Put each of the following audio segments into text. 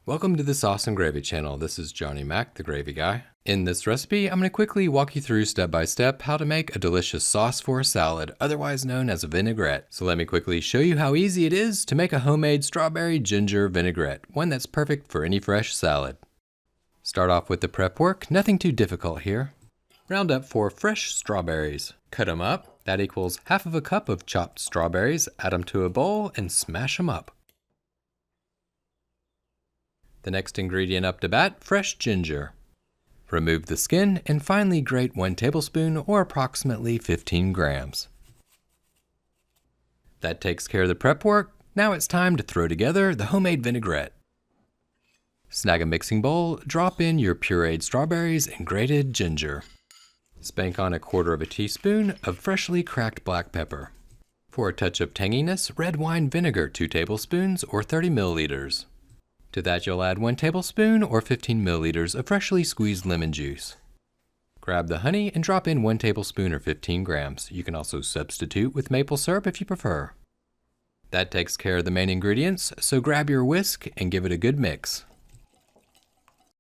Welcome to the Sauce and Gravy channel. This is Johnny Mac, the gravy guy. In this recipe, I'm going to quickly walk you through step by step how to make a delicious sauce for a salad, otherwise known as a vinaigrette. So let me quickly show you how easy it is to make a homemade strawberry ginger vinaigrette, one that's perfect for any fresh salad. Start off with the prep work, nothing too difficult here. Round up 4 fresh strawberries. Cut them up. That equals half of a cup of chopped strawberries. Add them to a bowl and smash them up. The next ingredient up to bat, fresh ginger. Remove the skin and finely grate 1 tablespoon or approximately 15 grams. That takes care of the prep work. Now it's time to throw together the homemade vinaigrette. Snag a mixing bowl, drop in your pureed strawberries and grated ginger. Spank on 1/4 teaspoon of freshly cracked black pepper. For a touch of tanginess, red wine vinegar 2 tablespoons or 30 milliliters. To that you'll add 1 tablespoon or 15 milliliters of freshly squeezed lemon juice. Grab the honey and drop in 1 tablespoon or 15 grams. You can also substitute with maple syrup if you prefer. That takes care of the main ingredients, so grab your whisk and give it a good mix.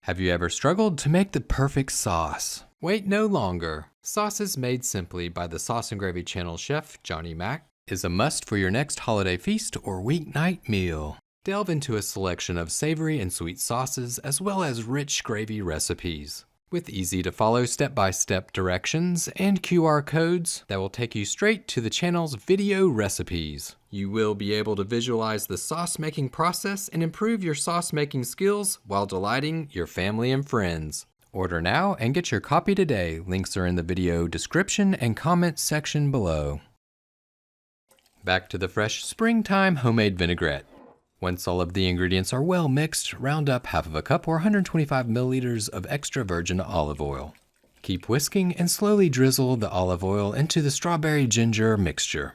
Have you ever struggled to make the perfect sauce? Wait no longer. Sauces made simply by the Sauce and Gravy channel chef, Johnny Mac, is a must for your next holiday feast or weeknight meal. Delve into a selection of savory and sweet sauces as well as rich gravy recipes with easy to follow step-by-step directions and QR codes that will take you straight to the channel's video recipes. You will be able to visualize the sauce making process and improve your sauce making skills while delighting your family and friends. Order now and get your copy today. Links are in the video description and comment section below. Back to the fresh springtime homemade vinaigrette. Once all of the ingredients are well mixed, round up half of a cup or 125 milliliters of extra virgin olive oil. Keep whisking and slowly drizzle the olive oil into the strawberry ginger mixture.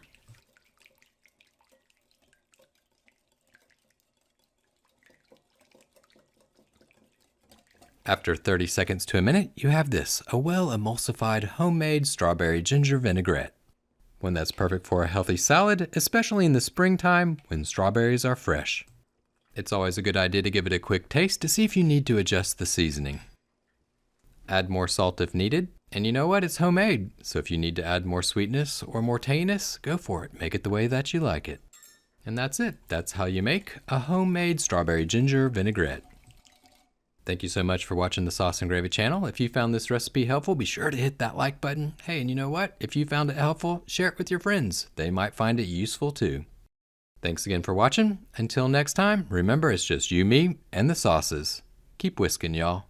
After 30 seconds to a minute, you have this, a well-emulsified homemade strawberry ginger vinaigrette. One that's perfect for a healthy salad, especially in the springtime when strawberries are fresh. It's always a good idea to give it a quick taste to see if you need to adjust the seasoning. Add more salt if needed, and you know what, it's homemade, so if you need to add more sweetness or more tanginess, go for it, make it the way that you like it. And that's it, that's how you make a homemade strawberry ginger vinaigrette. Thank you so much for watching the Sauce and Gravy channel. If you found this recipe helpful, be sure to hit that like button. Hey, and you know what? If you found it helpful, share it with your friends. They might find it useful too. Thanks again for watching. Until next time, remember it's just you, me, and the sauces. Keep whisking, y'all.